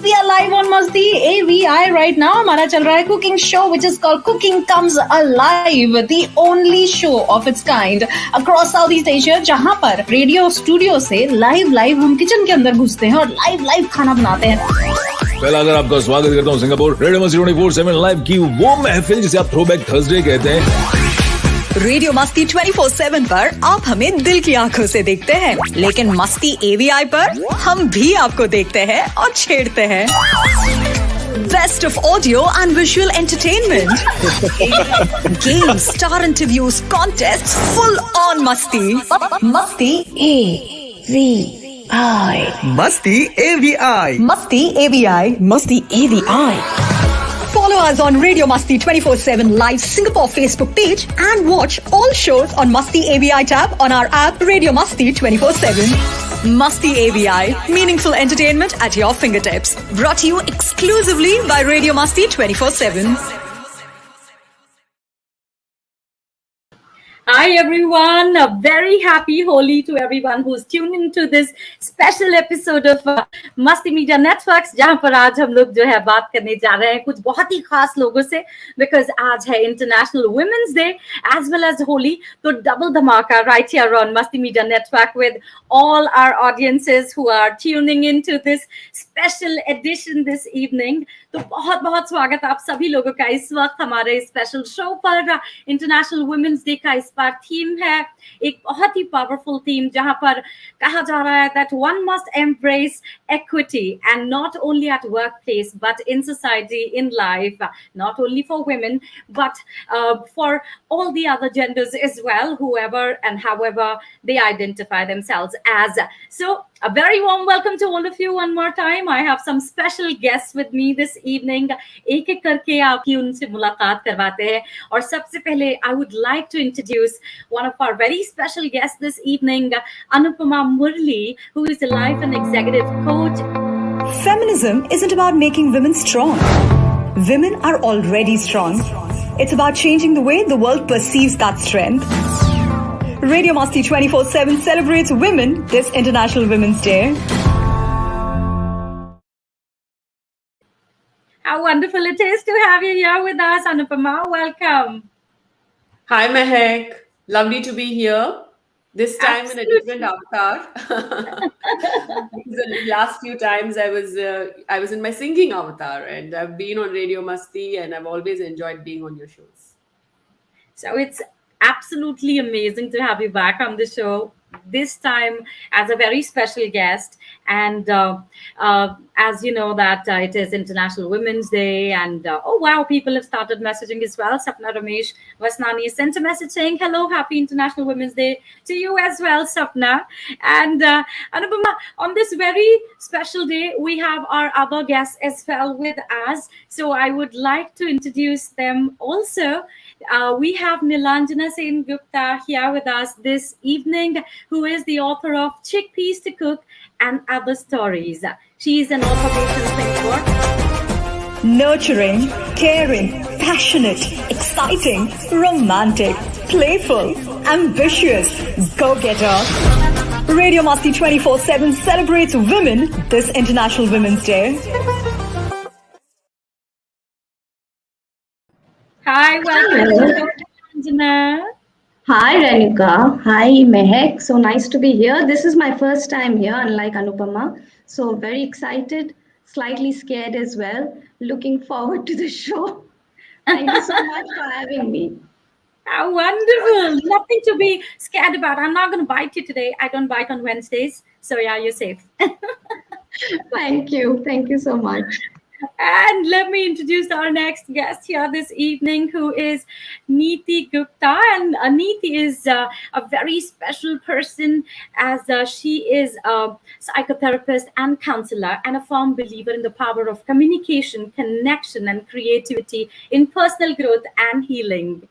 We are live on MastiAVI right now. हमारा चल रहा है cooking show which is called Cooking Comes Alive, the only show of its kind across Southeast Asia, जहाँ पर radio studio से live हम kitchen के अंदर घुसते हैं और लाइव खाना बनाते हैं। पहला अगर आपका स्वागत करता हूँ सिंगापुर रेडियो मस्ती 24/7 लाइव की वो महफिल जिसे आप थ्रोबैक थर्सडे कहते हैं। रेडियो मस्ती 24/7 पर आप हमें दिल की आंखों से देखते हैं, लेकिन मस्ती एवीआई पर हम भी आपको देखते हैं और छेड़ते हैं। Best of audio and visual entertainment, games, star interviews, contest, full on मस्ती। मस्ती एवीआई, मस्ती एवीआई, मस्ती एवीआई, मस्ती AVI. Follow us on Radio Masti 24/7 Live Singapore Facebook page and watch all shows on Masti AVI tab on our app Radio Masti 24/7. Masti AVI, meaningful entertainment at your fingertips. Brought to you exclusively by Radio Masti 24/7. Hi everyone, a very happy Holi to everyone who's tuned into this special episode of Masti Media Networks, जहाँ पर आज हम लोग जो है बात करने जा रहे हैं कुछ बहुत ही खास लोगों से, because आज है International Women's Day as well as Holi, तो double धमाका right here on Masti Media Network with all our audiences who are tuning into this special edition this evening. तो बहुत बहुत स्वागत आप सभी लोगों का इस वक्त हमारे स्पेशल शो पर। इंटरनेशनल वुमेन्स डे का इस बार थीम है एक बहुत ही पावरफुल थीम, जहां पर कहा जा रहा है that one must embrace equity and not only at workplace but in society, in life, not only for women but for all the other genders as well, whoever and however they identify themselves as. So a very warm welcome to all of you one more time. I have some special guests with me this evening. एक एक करके आपकी उनसे मुलाकात करवाते हैं और सबसे पहले I would like to introduce one of our very special guests this evening, Anupama Murli, who is a life and executive coach. Feminism isn't about making women strong. Women are already strong. It's about changing the way the world perceives that strength. Radio Masti 24/7 celebrates women this International Women's Day. How wonderful it is to have you here with us, Anupama. Welcome. Hi, Mehek. Lovely to be here. This time in a different avatar. The last few times I was in my singing avatar, and I've been on Radio Masti, and I've always enjoyed being on your shows. So it's absolutely amazing to have you back on the show, this time as a very special guest. And as you know that it is International Women's Day, and oh wow, people have started messaging as well. Sapna Ramesh Vasnani sent a message saying hello, happy International Women's Day to you as well, Sapna. And Anupama, on this very special day we have our other guests as well with us, so I would like to introduce them also. We have Nilanjana Sen Gupta here with us this evening, who is the author of Chickpeas to Cook and Other Stories. She is an author based in Singapore. Nurturing, caring, passionate, exciting, romantic, playful, ambitious, go-getter. Radio Masti 24/7 celebrates women this International Women's Day. Hi, welcome, Nilanjana. Hi, Renuka. Hi, Mehek. So nice to be here. This is my first time here, unlike Anupama. So very excited, slightly scared as well. Looking forward to the show. Thank you so much for having me. How wonderful. Nothing to be scared about. I'm not going to bite you today. I don't bite on Wednesdays. So yeah, you're safe. Thank you. Thank you so much. And let me introduce our next guest here this evening, who is Neeti Gupta. And Neeti is a very special person, as she is a psychotherapist and counselor and a firm believer in the power of communication, connection, and creativity in personal growth and healing.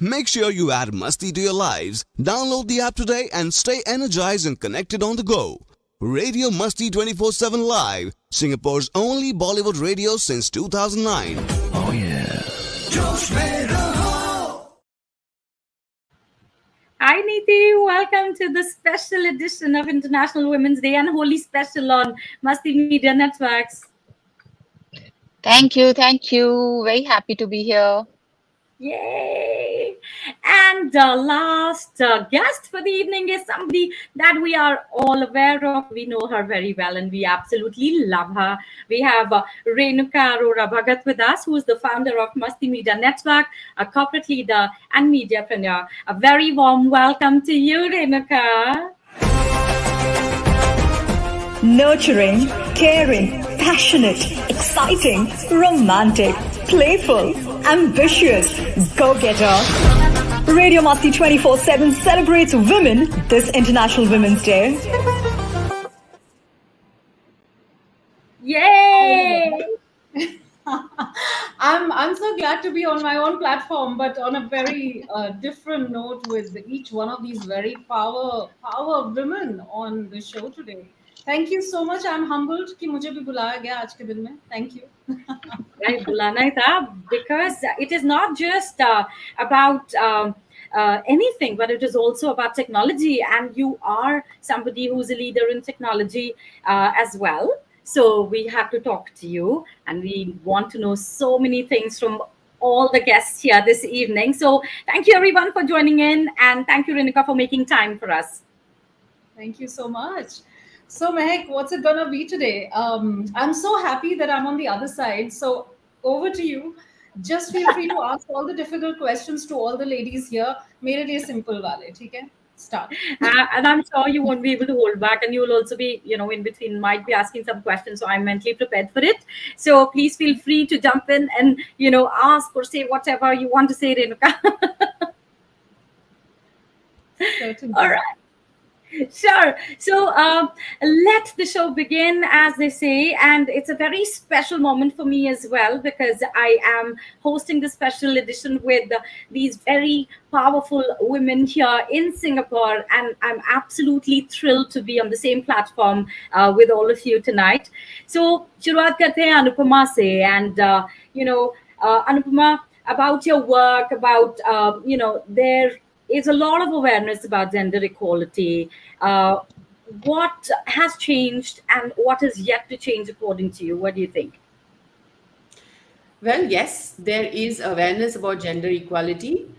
Make sure you add Masti to your lives. Download the app today and stay energized and connected on the go. Radio Masti 24/7 Live, Singapore's only Bollywood radio since 2009. Oh yeah. Hi, Niti. Welcome to the special edition of International Women's Day and Holy Special on Masti Media Networks. Thank you. Thank you. Very happy to be here. Yay! And the last guest for the evening is somebody that we are all aware of. We know her very well and we absolutely love her. We have Renuka Arora Bhagat with us, who is the founder of Masti Media Network, a corporate leader and mediapreneur. A very warm welcome to you, Renuka. Nurturing, caring, passionate, exciting, romantic, playful, ambitious, go-getter. Radio Masti 24/7 celebrates women this International Women's Day. Yay! I'm so glad to be on my own platform, but on a very different note with each one of these very power women on the show today. Thank you so much. I'm humbled कि मुझे भी बुलाया गया आज के दिन में. Thank you. Right, बुलाना ही था, because it is not just about anything, but it is also about technology, and you are somebody who's a leader in technology as well. So we have to talk to you, and we want to know so many things from all the guests here this evening. So thank you everyone for joining in, and thank you, Renuka, for making time for us. Thank you so much. So Mehak, what's it gonna be today? I'm so happy that I'm on the other side. So over to you. Just feel free to ask all the difficult questions to all the ladies here. मेरे लिए simple वाले, ठीक है? Start. And I'm sure you won't be able to hold back, and you will also be, in between, might be asking some questions. So I'm mentally prepared for it. So please feel free to jump in and, ask or say whatever you want to say, Renuka. All right. Sure. So let the show begin, as they say. And it's a very special moment for me as well, because I am hosting the special edition with these very powerful women here in Singapore. And I'm absolutely thrilled to be on the same platform with all of you tonight. So, शुरुआत करते हैं अनुपमा से. And, Anupama, about your work, about, their is a lot of awareness about gender equality. What has changed and what is yet to change according to you? What do you think? Well, yes, there is awareness about gender equality.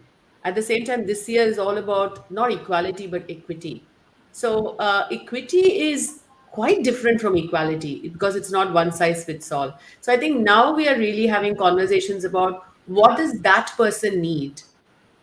At the same time, this year is all about not equality, but equity. So equity is quite different from equality because it's not one size fits all. So I think now we are really having conversations about what does that person need?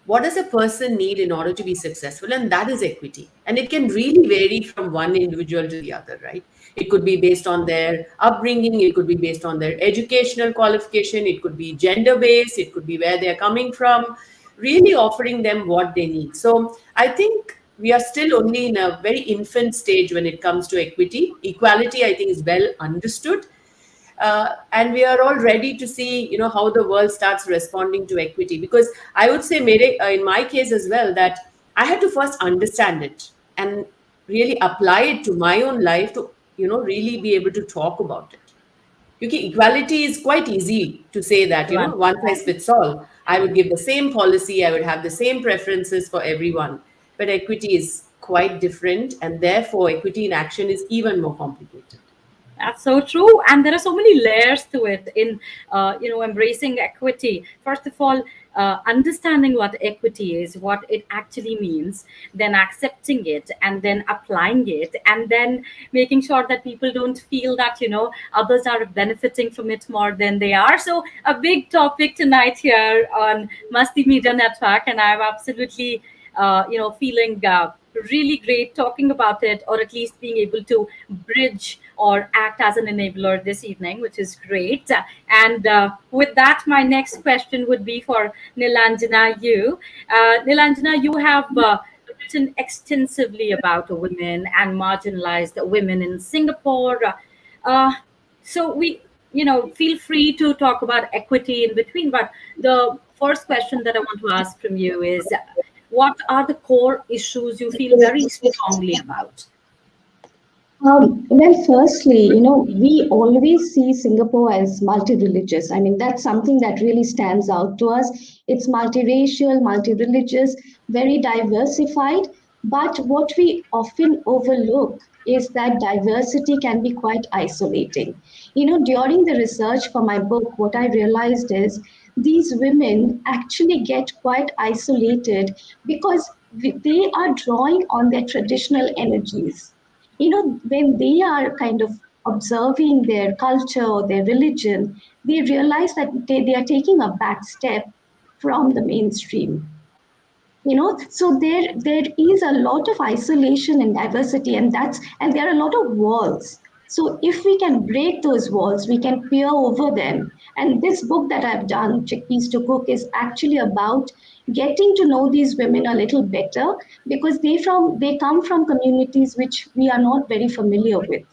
What does a person need in order to be successful? And that is equity. And it can really vary from one individual to the other, right? It could be based on their upbringing. It could be based on their educational qualification. It could be gender based. It could be where they're coming from, really offering them what they need. So I think we are still only in a very infant stage when it comes to equity. Equality, I think, is well understood. And we are all ready to see, how the world starts responding to equity. Because I would say, in my case as well, that I had to first understand it and really apply it to my own life to, really be able to talk about it. Because equality is quite easy to say that, one size fits all. I would give the same policy, I would have the same preferences for everyone. But equity is quite different, and therefore equity in action is even more complicated. That's so true. And there are so many layers to it in, embracing equity. First of all, understanding what equity is, what it actually means, then accepting it, and then applying it, and then making sure that people don't feel that, others are benefiting from it more than they are. So a big topic tonight here on Masti Media Network. And I'm absolutely, feeling really great talking about it, or at least being able to bridge or act as an enabler this evening, which is great. And with that, my next question would be for Nilanjana. Nilanjana, you have written extensively about women and marginalized women in Singapore. So we, feel free to talk about equity in between. But the first question that I want to ask from you is, what are the core issues you feel very strongly about? Well, firstly, we always see Singapore as multi-religious. I mean, that's something that really stands out to us. It's multiracial, multi-religious, very diversified. But what we often overlook is that diversity can be quite isolating. During the research for my book, what I realized is these women actually get quite isolated because they are drawing on their traditional energies. When they are kind of observing their culture or their religion, they realize that they are taking a back step from the mainstream. So there is a lot of isolation and diversity, and there are a lot of walls. So if we can break those walls, we can peer over them. And this book that I've done, Chickpeas to Cook, is actually about getting to know these women a little better, because they come from communities which we are not very familiar with.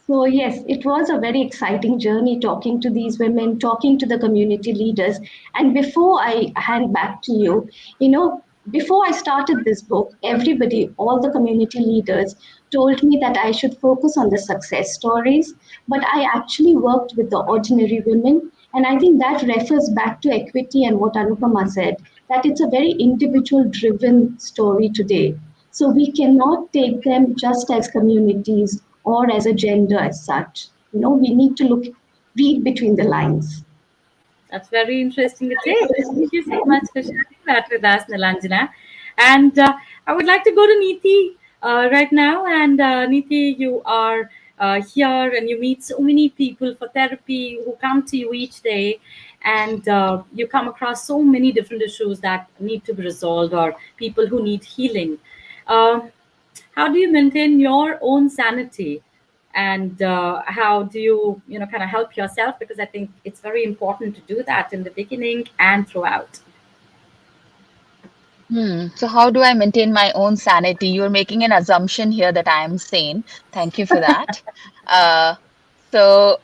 So, yes, it was a very exciting journey talking to these women, talking to the community leaders. And before I hand back to you, before I started this book, everybody, all the community leaders, told me that I should focus on the success stories. But I actually worked with the ordinary women. And I think that refers back to equity and what Anupama said, that it's a very individual driven story today. So we cannot take them just as communities or as a gender as such. We need to read between the lines. That's very interesting to take. Thank you so much for sharing that with us, Nilanjana. And I would like to go to Neeti right now. And Neeti, you are here and you meet so many people for therapy who come to you each day. And you come across so many different issues that need to be resolved or people who need healing. Um how do you maintain your own sanity, and how do you kind of help yourself, because I think it's very important to do that in the beginning and throughout. So how do I maintain my own sanity? You're making an assumption here that I am sane. Thank you for that. Uh, so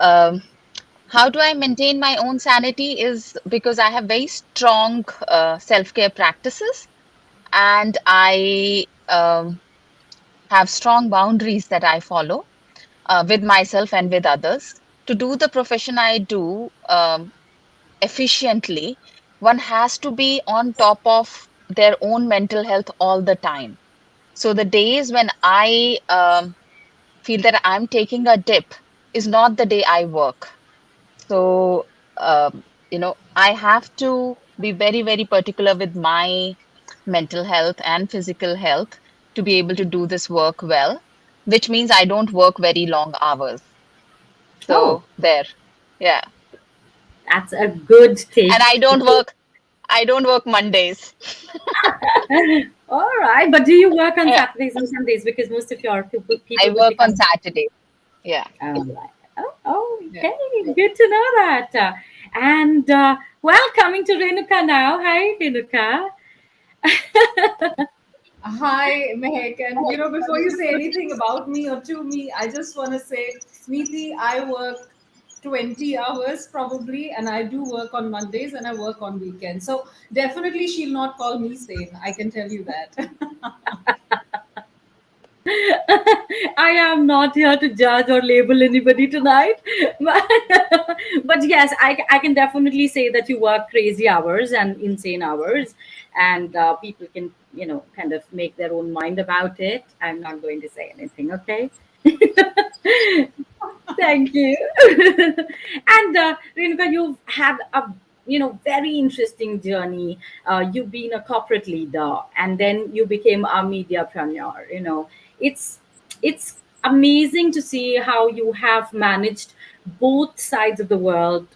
how do I maintain my own sanity is because I have very strong self-care practices, and I have strong boundaries that I follow with myself and with others. To do the profession I do efficiently, one has to be on top of their own mental health all the time. So the days when I feel that I'm taking a dip is not the day I work. So, I have to be very, very particular with my mental health and physical health to be able to do this work well, which means I don't work very long hours. Oh, So there, yeah. that's a good And take. I don't work Mondays. All right, but do you work on Yeah, Saturdays and Sundays, because most of your I people would work be on coming? Saturday. Yeah. All right. Oh, Yeah. okay. Good to know that. And well, coming to Renuka now. Hi, Renuka. Hi, Mehek. And before you say anything about me or to me, I just want to say, Neeti, I work 20 hours probably, and I do work on Mondays and I work on weekends. So definitely she'll not call me sane. I can tell you that. I am not here to judge or label anybody tonight. But, but yes, I can definitely say that you work crazy hours and insane hours, and people can, kind of make their own mind about it. I'm not going to say anything, okay? Thank you. And Renuka, you've had a very interesting journey. You've been a corporate leader, and then you became a mediapreneur. It's it's amazing to see how you have managed both sides of the world,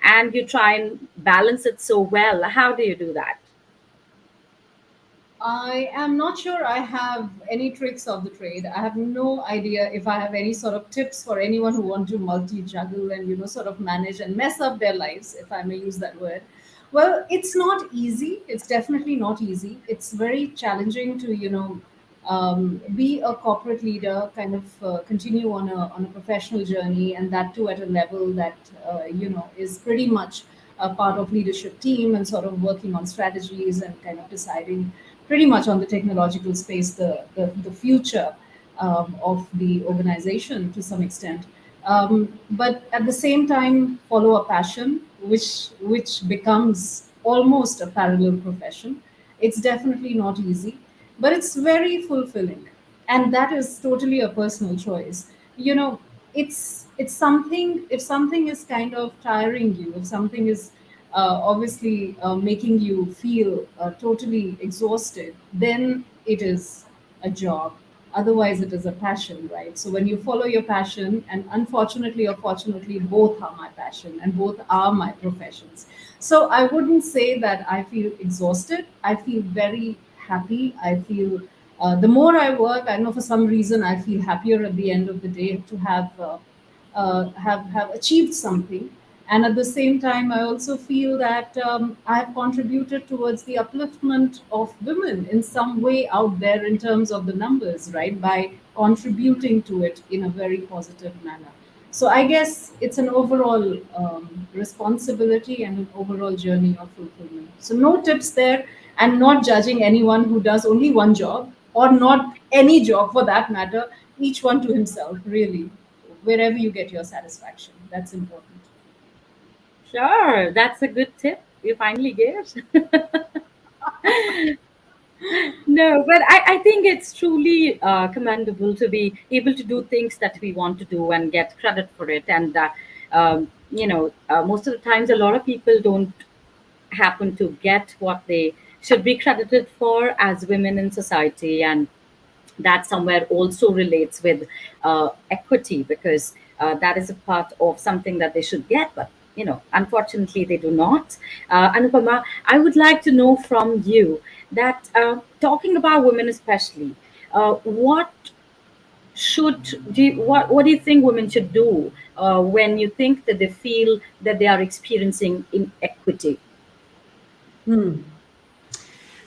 and you try and balance it so well. How do you do that? I am not sure I have any tricks of the trade. I have no idea if I have any sort of tips for anyone who want to multi juggle and sort of manage and mess up their lives, if I may use that word. Well, it's not easy. It's definitely not easy. It's very challenging to be a corporate leader, kind of continue on a professional journey, and that too at a level that is pretty much a part of leadership team and sort of working on strategies and kind of deciding pretty much on the technological space the future. of the organization to some extent. But at the same time, follow a passion, which becomes almost a parallel profession. It's definitely not easy, but it's very fulfilling, and that is totally a personal choice. You know, it's something. If something is kind of tiring you, if something is obviously making you feel totally exhausted, then it is a job. Otherwise, it is a passion, right? So when you follow your passion, and unfortunately or fortunately, both are my passion and both are my professions. So I wouldn't say that I feel exhausted. I feel very happy. I feel the more I work, I know for some reason I feel happier at the end of the day to have achieved something. And at the same time, I also feel that I have contributed towards the upliftment of women in some way out there in terms of the numbers, right? By contributing to it in a very positive manner. So I guess it's an overall responsibility and an overall journey of fulfillment. So no tips there, and not judging anyone who does only one job or not any job for that matter. Each one to himself, really, wherever you get your satisfaction. That's important. Sure, that's a good tip you finally gave. No, but I think it's truly commendable to be able to do things that we want to do and get credit for it. And, most of the times, a lot of people don't happen to get what they should be credited for as women in society. And that somewhere also relates with equity, because that is a part of something that they should get, but unfortunately they do not. Anupama, I would like to know from you that, talking about women especially, what what do you think women should do when you think that they feel that they are experiencing inequity?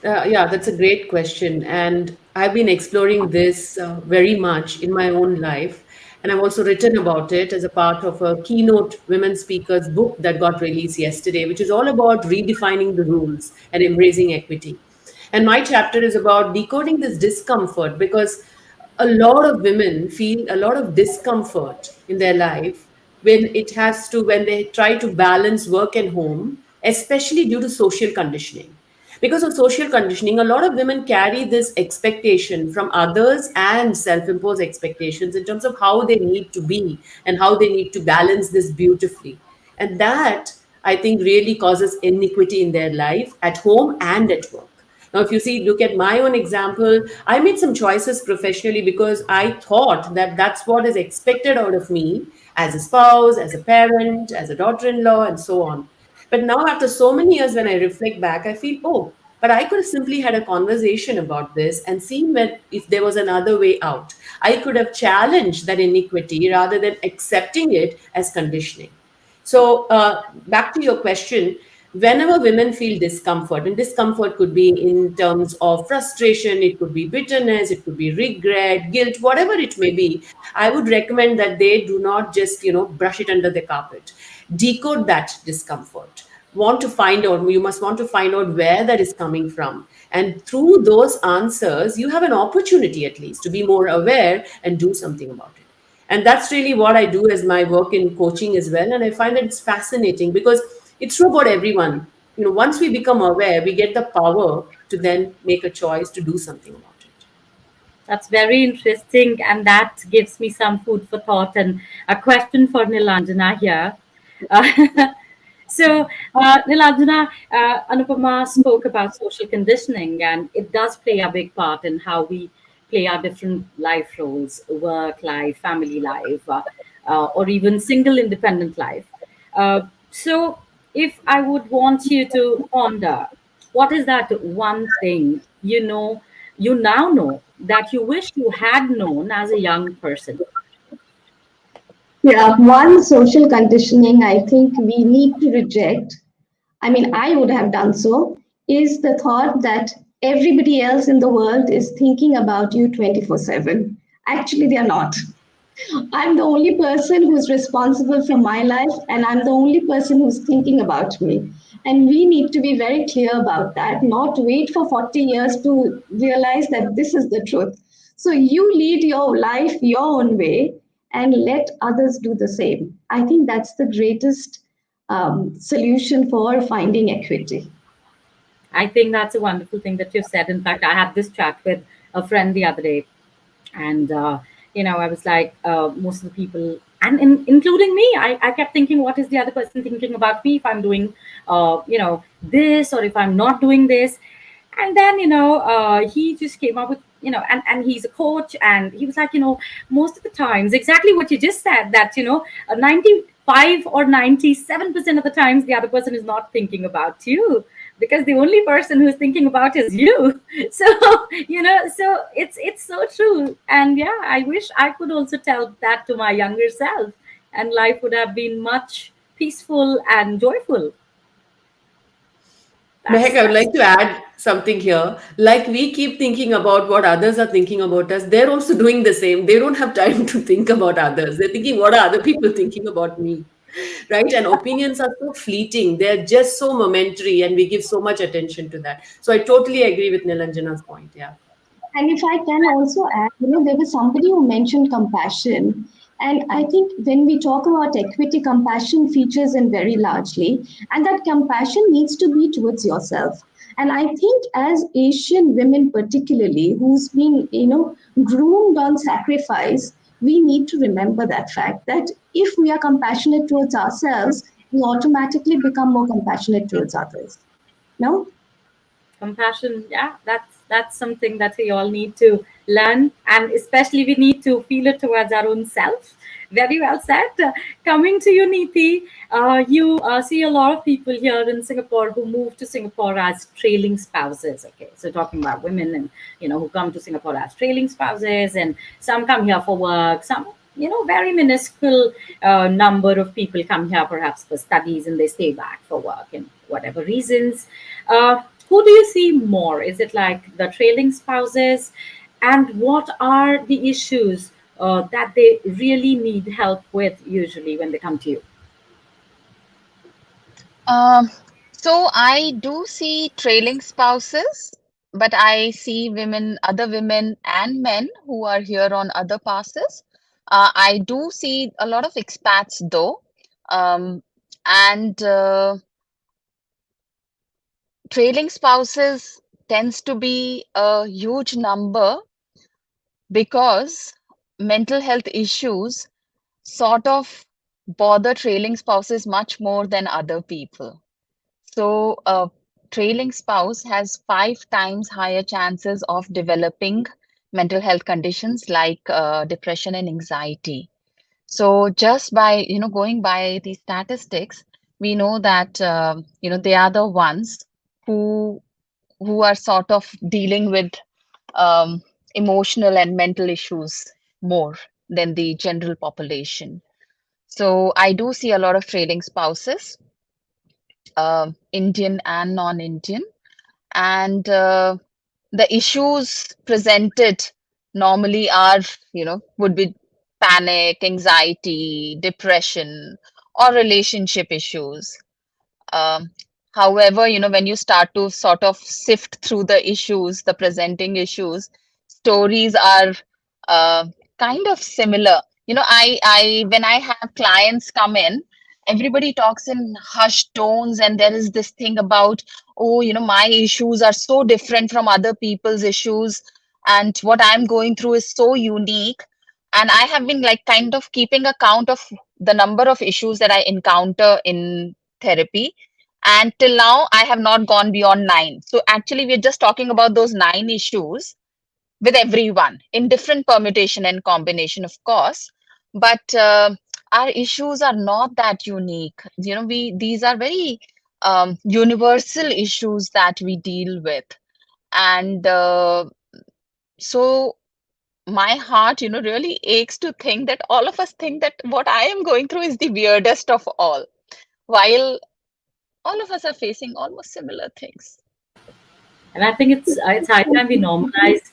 Yeah, that's a great question. And I've been exploring this very much in my own life. And I've also written about it as a part of a keynote women speakers book that got released yesterday, which is all about redefining the rules and embracing equity. And my chapter is about decoding this discomfort, because a lot of women feel a lot of discomfort in their life when they try to balance work and home, especially due to social conditioning. Because of social conditioning, a lot of women carry this expectation from others and self-imposed expectations in terms of how they need to be and how they need to balance this beautifully. And that, I think, really causes inequity in their life at home and at work. Now, if you see, look at my own example, I made some choices professionally because I thought that that's what is expected out of me as a spouse, as a parent, as a daughter in law, and so on. But now, after so many years, when I reflect back, I feel, oh, but I could have simply had a conversation about this and seen if there was another way out. I could have challenged that inequity rather than accepting it as conditioning. So, back to your question, whenever women feel discomfort, and discomfort could be in terms of frustration, it could be bitterness, it could be regret, guilt, whatever it may be, I would recommend that they do not just, brush it under the carpet. Decode that discomfort. You must want to find out where that is coming from. And through those answers, you have an opportunity at least to be more aware and do something about it. And that's really what I do as my work in coaching as well. And I find that it's fascinating because it's true about everyone. Once we become aware, we get the power to then make a choice to do something about it. That's very interesting, and that gives me some food for thought. And a question for Nilanjana here. Uh, Nilanjana, Anupama spoke about social conditioning, and it does play a big part in how we play our different life roles: work life, family life, or even single independent life. So, if I would want you to ponder, what is that one thing you now know that you wish you had known as a young person? Yeah, one social conditioning I think we need to reject, I mean, I would have done so, is the thought that everybody else in the world is thinking about you 24/7. Actually, they are not. I'm the only person who's responsible for my life, and I'm the only person who's thinking about me. And we need to be very clear about that, not wait for 40 years to realize that this is the truth. So you lead your life your own way and let others do the same. I think that's the greatest solution for finding equity. I think that's a wonderful thing that you've said. In fact, I had this chat with a friend the other day, and I was like, most of the people, and including me, I kept thinking, what is the other person thinking about me if I'm doing, this, or if I'm not doing this? And then he just came up with, and he's a coach, and he was like, most of the times, exactly what you just said, that 95 or 97% of the times the other person is not thinking about you, because the only person who's thinking about is you. So so it's so true. And yeah, I wish I could also tell that to my younger self, and life would have been much peaceful and joyful. Mehak, that's I would that's like to add something here. Like we keep thinking about what others are thinking about us, they're also doing the same. They don't have time to think about others. They're thinking, what are other people thinking about me? Right? And opinions are so fleeting. They're just so momentary, and we give so much attention to that. So I totally agree with Nilanjana's point. Yeah. And if I can also add, there was somebody who mentioned compassion. And I think when we talk about equity, compassion features in very largely. And that compassion needs to be towards yourself. And I think as Asian women particularly, who's been, groomed on sacrifice, we need to remember that fact that if we are compassionate towards ourselves, we automatically become more compassionate towards others. No? compassion. Yeah, that's something that we all need to learn, and especially we need to feel it towards our own self. Very well said. Coming to you, Neeti, you see a lot of people here in Singapore who move to Singapore as trailing spouses. Okay, so talking about women, and who come to Singapore as trailing spouses, and some come here for work, some very minuscule number of people come here perhaps for studies, and they stay back for work and whatever reasons. Who do you see more? Is it like the trailing spouses? And what are the issues that they really need help with usually when they come to you? Um, so I do see trailing spouses, but I see other women and men who are here on other passes. I do see a lot of expats though, and trailing spouses tends to be a huge number because mental health issues sort of bother trailing spouses much more than other people. So, a trailing spouse has 5 times higher chances of developing mental health conditions like depression and anxiety. So, just by going by these statistics, we know that they are the ones who are sort of dealing with um, emotional and mental issues more than the general population. So, I do see a lot of trailing spouses, Indian and non-Indian, and the issues presented normally are, would be panic, anxiety, depression, or relationship issues. Um, However, when you start to sort of sift through the issues, the presenting issues, stories are uh, kind of similar. When I have clients come in, everybody talks in hushed tones, and there is this thing about, oh, my issues are so different from other people's issues, and what I'm going through is so unique. And I have been like kind of keeping account of the number of issues that I encounter in therapy, and till now, I have not gone beyond 9. So actually, we're just talking about those 9 issues with everyone in different permutation and combination, of course. But our issues are not that unique. These are very universal issues that we deal with. And so my heart, really aches to think that all of us think that what I am going through is the weirdest of all, while all of us are facing almost similar things. And I think it's high time we normalize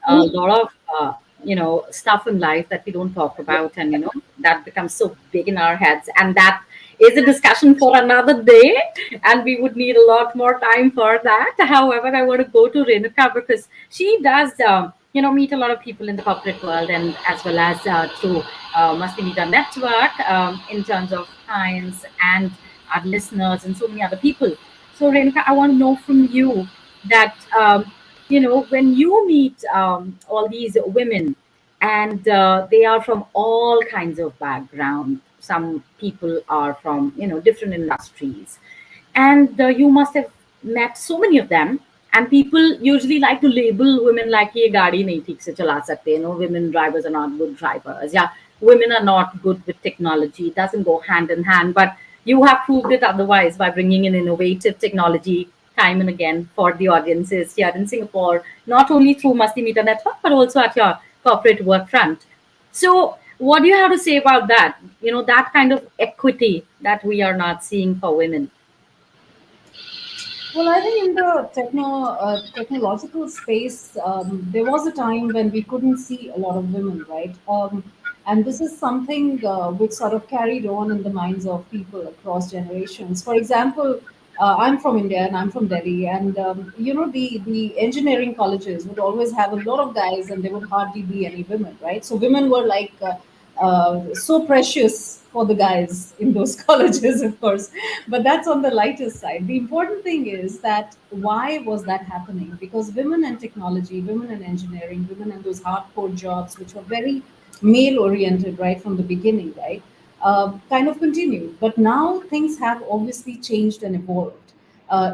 a lot of stuff in life that we don't talk about, and that becomes so big in our heads, and that is a discussion for another day, and we would need a lot more time for that. However, I want to go to Renuka because she does meet a lot of people in the corporate world, and as well as through Masti Media Network, in terms of clients and our listeners and so many other people. So, Renuka, I want to know from you that, when you meet all these women, and they are from all kinds of background. Some people are from, different industries, and you must have met so many of them. And people usually like to label women like ये गाड़ी नहीं ठीक से चला सकते, women drivers are not good drivers, yeah, women are not good with technology. It doesn't go hand in hand, but you have proved it otherwise by bringing in innovative technology time and again for the audiences here in Singapore, not only through Masti Media Network but also at your corporate work front. So what do you have to say about that, that kind of equity that we are not seeing for women? Well, I think in the technological space, there was a time when we couldn't see a lot of women, right? And this is something which sort of carried on in the minds of people across generations. For example, I'm from India and I'm from Delhi, and the engineering colleges would always have a lot of guys, and there would hardly be any women, right? So women were like so precious for the guys in those colleges, of course. But that's on the lighter side. The important thing is that why was that happening? Because women and technology, women and engineering, women and those hardcore jobs, which were very male oriented right from the beginning, right? Kind of continued. But now things have obviously changed and evolved.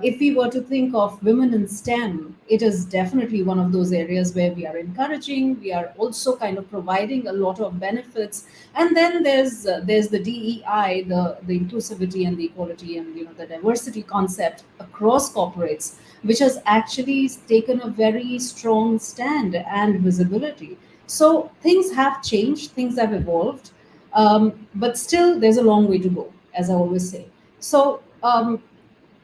If we were to think of women in STEM, it is definitely one of those areas where we are encouraging. We are also kind of providing a lot of benefits, and then there's the DEI, the inclusivity and the equality and the diversity concept across corporates, which has actually taken a very strong stand and visibility. So things have changed, things have evolved, but still there's a long way to go, as I always say. So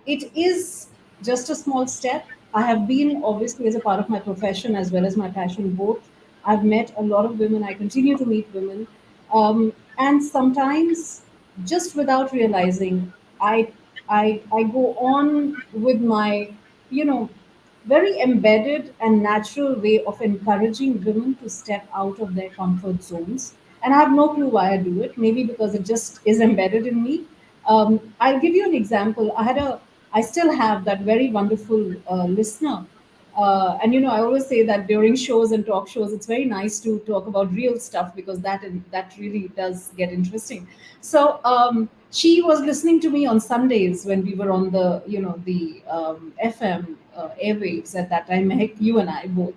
it is just a small step. I have been, obviously, as a part of my profession as well as my passion, both. I've met a lot of women. I continue to meet women. And sometimes, just without realizing, I go on with my, you know, very embedded and natural way of encouraging women to step out of their comfort zones. And I have no clue why I do it. Maybe because it just is embedded in me. I'll give you an example. I still have that very wonderful listener. And I always say that during shows and talk shows, it's very nice to talk about real stuff because that really does get interesting. So she was listening to me on Sundays when we were on the FM airwaves at that time. Mehek, you and I both.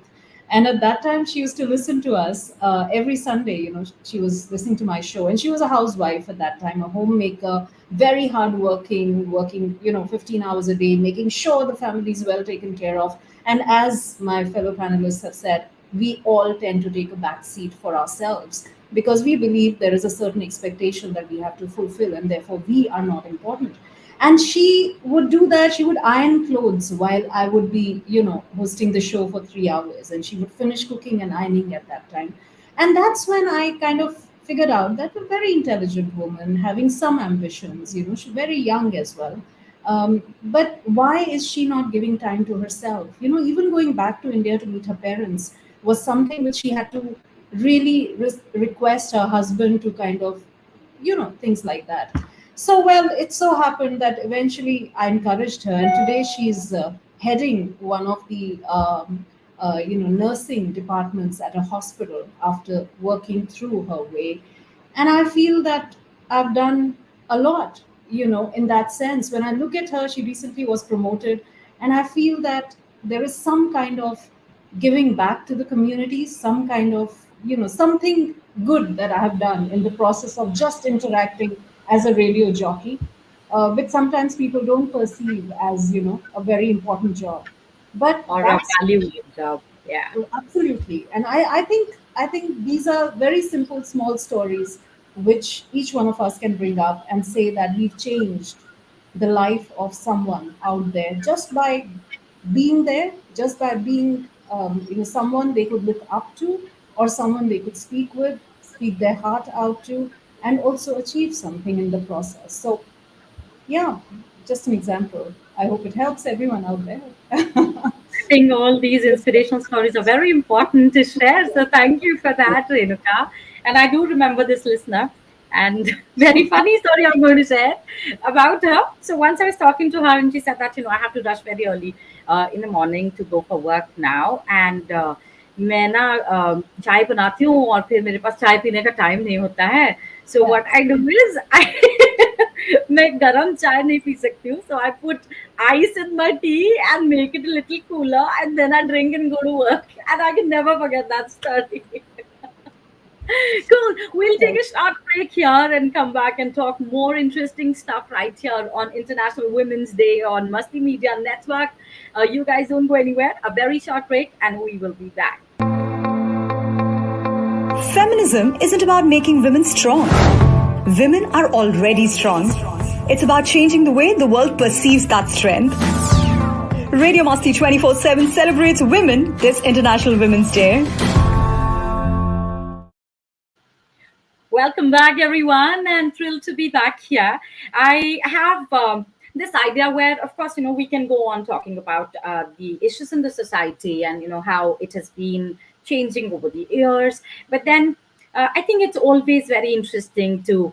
And at that time, she used to listen to us every Sunday. She was listening to my show, and she was a housewife at that time, a homemaker, very hardworking, working 15 hours a day, making sure the family is well taken care of. And as my fellow panelists have said, we all tend to take a back seat for ourselves because we believe there is a certain expectation that we have to fulfill, and therefore we are not important. And she would do that. She would iron clothes while I would be hosting the show for 3 hours, and she would finish cooking and ironing at that time. And that's when I kind of figured out that a very intelligent woman having some ambitions, she's very young as well. But why is she not giving time to herself? Even going back to India to meet her parents was something which she had to really request her husband to kind of, things like that. So, well, it so happened that eventually I encouraged her, and today she's heading one of the nursing departments at a hospital after working through her way. And I feel that I've done a lot, in that sense. When I look at her, she recently was promoted, and I feel that there is some kind of giving back to the community, some kind of, something good that I have done in the process of just interacting as a radio jockey, which sometimes people don't perceive as, a very important job. But Or a that's valued job? Yeah. absolutely. And I think these are very simple, small stories which each one of us can bring up and say that we've changed the life of someone out there just by being there, just by being someone they could look up to, or someone they could speak with, speak their heart out to, and also achieve something in the process. So yeah, just an example. I hope it helps everyone out there. think all these inspirational stories are very important to share. So thank you for that, Renuka. And I do remember this listener. And very funny story I'm going to share about her. So once I was talking to her, and she said that I have to rush very early in the morning to go for work now. And मैं ना चाय बनाती हूँ और फिर मेरे पास चाय पीने का टाइम नहीं होता है. So what I do is मैं गरम चाय नहीं पी सकती हूँ. So I put ice in my tea and make it a little cooler, and then I drink and go to work. And I can never forget that story. Cool. We'll take a short break here and come back and talk more interesting stuff right here on International Women's Day on Masti Media Network. You guys don't go anywhere. A very short break, and we will be back. Feminism isn't about making women strong. Women are already strong. It's about changing the way the world perceives that strength. Radio Masti 24/7 celebrates women this International Women's Day. Welcome back, everyone, and thrilled to be back here. I have this idea where, of course, we can go on talking about the issues in the society and, how it has been changing over the years. But then I think it's always very interesting to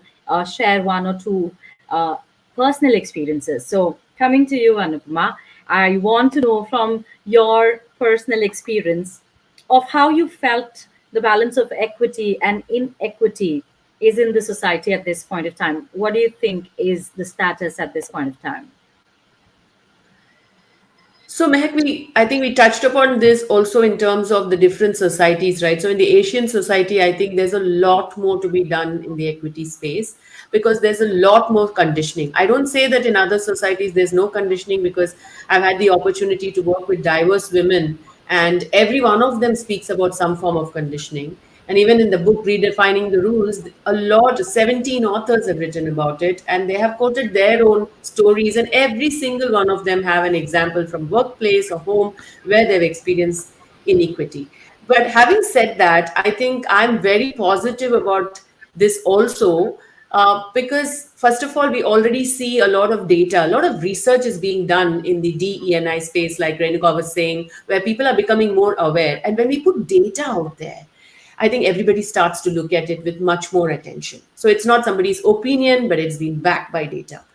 share one or two personal experiences. So coming to you, Anupama, I want to know from your personal experience of how you felt the balance of equity and inequity is in the society at this point of time. What do you think is the status at this point of time? So, Mehak, I think we touched upon this also in terms of the different societies, right? So, in the Asian society, I think there's a lot more to be done in the equity space because there's a lot more conditioning. I don't say that in other societies there's no conditioning, because I've had the opportunity to work with diverse women, and every one of them speaks about some form of conditioning. And even in the book Redefining the Rules, 17 authors have written about it, and they have quoted their own stories, and every single one of them have an example from workplace or home where they've experienced inequity. But having said that, I think I'm very positive about this also, because first of all, we already see a lot of data, a lot of research is being done in the DE&I space, like Renuka was saying, where people are becoming more aware. And when we put data out there, I think everybody starts to look at it with much more attention. So it's not somebody's opinion, but it's been backed by data.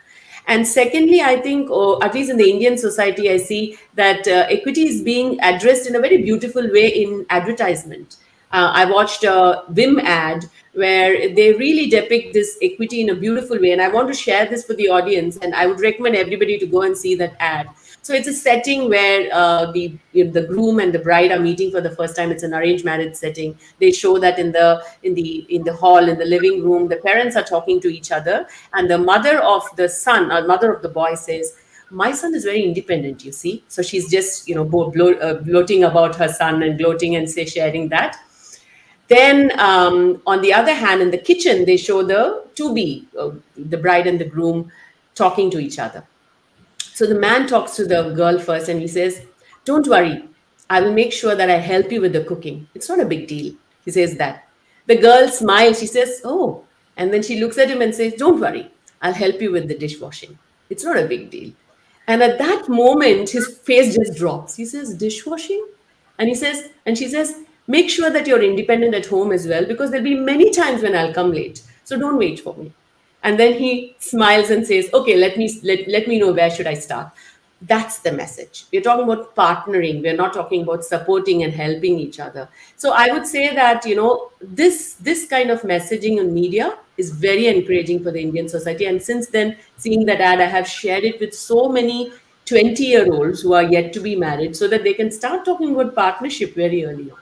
And secondly, I think, at least in the Indian society, I see that equity is being addressed in a very beautiful way in advertisement. I watched a Vim ad where they really depict this equity in a beautiful way. And I want to share this for the audience, and I would recommend everybody to go and see that ad. So it's a setting where the groom and the bride are meeting for the first time. It's an arranged marriage setting. They show that in the hall, in the living room, the parents are talking to each other, and the mother of the son or mother of the boy says, "My son is very independent, you see." So she's just gloating about her son and gloating and sharing that. Then on the other hand, in the kitchen, they show the bride and the groom talking to each other. So the man talks to the girl first and he says, "Don't worry, I will make sure that I help you with the cooking. It's not a big deal." He says that. The girl smiles. She says, "Oh." And then she looks at him and says, "Don't worry, I'll help you with the dishwashing. It's not a big deal." And at that moment, his face just drops. He says, "Dishwashing?" And she says, "Make sure that you're independent at home as well, because there'll be many times when I'll come late. So don't wait for me." And then he smiles and says, "Okay, let me know where should I start." That's the message. We're talking about partnering. We're not talking about supporting and helping each other. So I would say that, this kind of messaging in media is very encouraging for the Indian society. And since then, seeing that ad, I have shared it with so many 20-year-olds who are yet to be married, so that they can start talking about partnership very early on.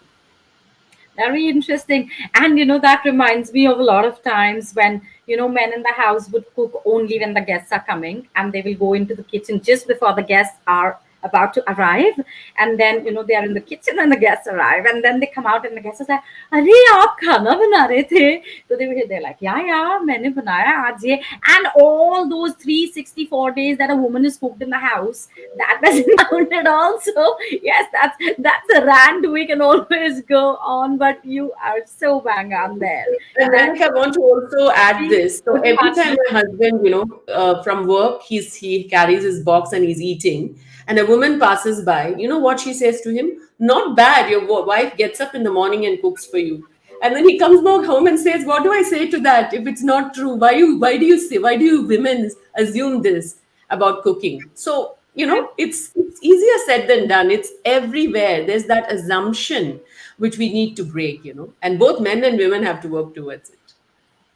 Very interesting. And that reminds me of a lot of times when men in the house would cook only when the guests are coming, and they will go into the kitchen just before the guests are about to arrive, and then they are in the kitchen when the guests arrive, and then they come out and the guests are like, "Arey, aap khana bana rahe the?" So they're like, yeah, maine banaya aaj ye. And all those 364 days that a woman is cooked in the house, that doesn't count at all. So yes, that's a rant we can always go on, but you are so bang on there. And then I want to also add this. So every time my husband, from work, he carries his box and he's eating. And a woman passes by, you know what she says to him? Not bad, your wife gets up in the morning and cooks for you. And then he comes back home and says, what do I say to that if it's not true? Why do you women assume this about cooking? So, it's easier said than done. It's everywhere. There's that assumption which we need to break, and both men and women have to work towards it.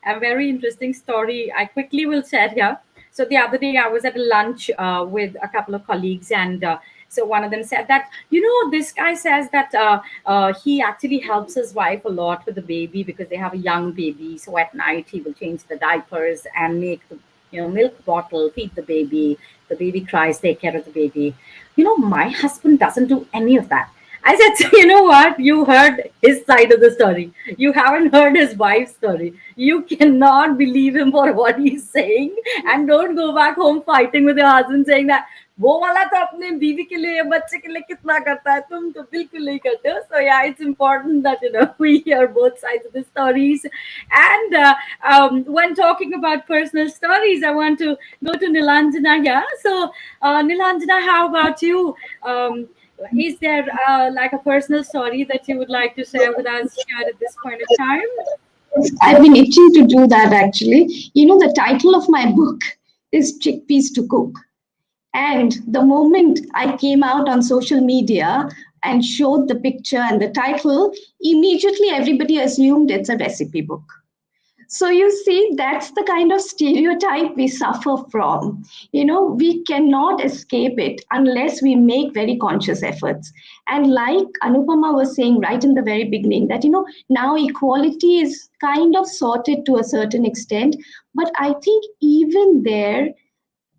A very interesting story I quickly will share here. So the other day I was at a lunch with a couple of colleagues, and so one of them said that, this guy says that he actually helps his wife a lot with the baby because they have a young baby. So at night he will change the diapers and make the milk bottle, feed the baby. The baby cries, take care of the baby. My husband doesn't do any of that. I said, so you know what? You heard his side of the story. You haven't heard his wife's story. You cannot believe him for what he's saying, and don't go back home fighting with your husband saying that वो वाला तो अपने बीवी के लिए बच्चे के लिए कितना करता है, तुम तो बिल्कुल नहीं करते हो. So yeah, it's important that we hear both sides of the stories. And when talking about personal stories, I want to go to Nilanjana here. So Nilanjana, how about you? Is there like a personal story that you would like to share with us here at this point of time? I've been itching to do that actually. The title of my book is Chickpeas to Cook. And the moment I came out on social media and showed the picture and the title, immediately everybody assumed it's a recipe book. So you see, that's the kind of stereotype we suffer from. We cannot escape it unless we make very conscious efforts. And like Anupama was saying right in the very beginning, that, now equality is kind of sorted to a certain extent. But I think even there,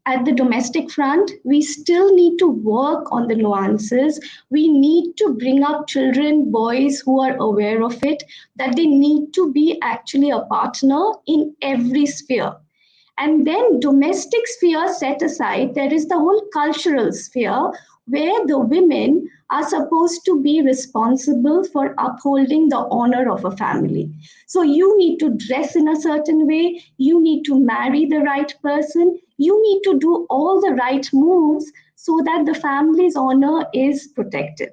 at the domestic front, we still need to work on the nuances. We need to bring up children, boys who are aware of it, that they need to be actually a partner in every sphere. And then domestic sphere set aside, there is the whole cultural sphere where the women are supposed to be responsible for upholding the honor of a family. So you need to dress in a certain way, you need to marry the right person, you need to do all the right moves so that the family's honor is protected.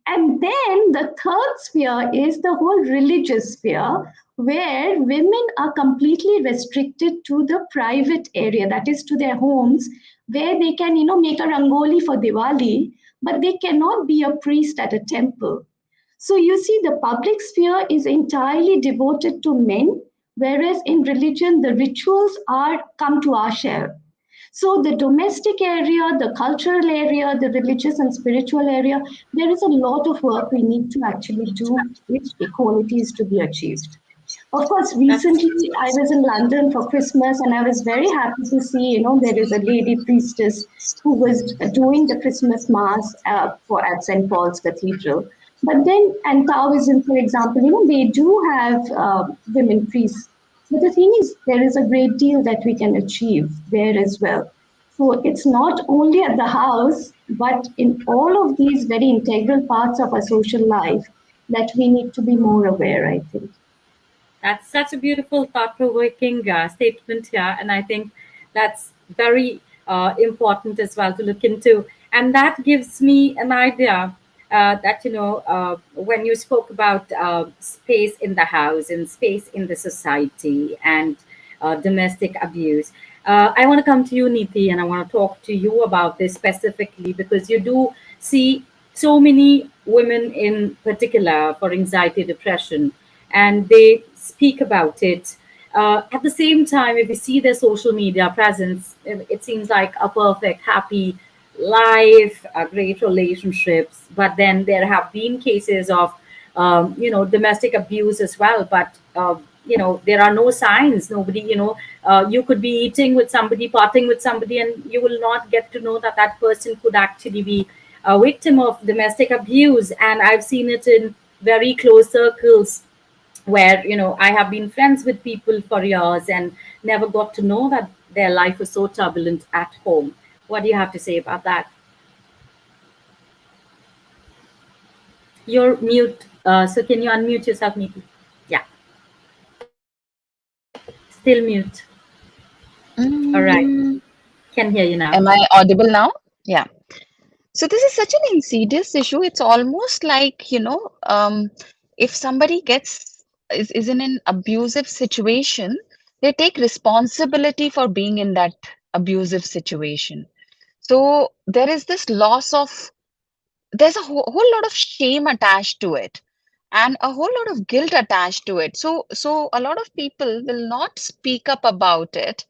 And then the third sphere is the whole religious sphere, where women are completely restricted to the private area, that is to their homes, where they can, make a rangoli for Diwali, but they cannot be a priest at a temple. So you see, the public sphere is entirely devoted to men, whereas in religion, the rituals come to our share. So the domestic area, the cultural area, the religious and spiritual area, there is a lot of work we need to actually do if equality is to be achieved. Of course, recently I was in London for Christmas, and I was very happy to see, there is a lady priestess who was doing the Christmas Mass at St. Paul's Cathedral. But then, and Taoism, for example, they do have women priests. But the thing is, there is a great deal that we can achieve there as well. So it's not only at the house, but in all of these very integral parts of our social life that we need to be more aware, I think. That's such a beautiful, thought-provoking statement here. And I think that's very important as well to look into. And that gives me an idea that, when you spoke about space in the house and space in the society and domestic abuse, I want to come to you, Neeti, and I want to talk to you about this specifically, because you do see so many women in particular for anxiety, depression, and they speak about it. At the same time, if you see their social media presence, it seems like a perfect, happy life, great relationships. But then there have been cases of, domestic abuse as well. But, there are no signs. Nobody, you could be eating with somebody, partying with somebody, and you will not get to know that that person could actually be a victim of domestic abuse. And I've seen it in very close circles where, I have been friends with people for years and never got to know that their life was so turbulent at home. What do you have to say about that? You're mute. So can you unmute yourself, Neeti? Yeah. Still mute. All right. Can hear you now. Am I audible now? Yeah. So this is such an insidious issue. It's almost like, if somebody is in an abusive situation, they take responsibility for being in that abusive situation. So there is this loss of, there's a whole lot of shame attached to it and a whole lot of guilt attached to it. So a lot of people will not speak up about it.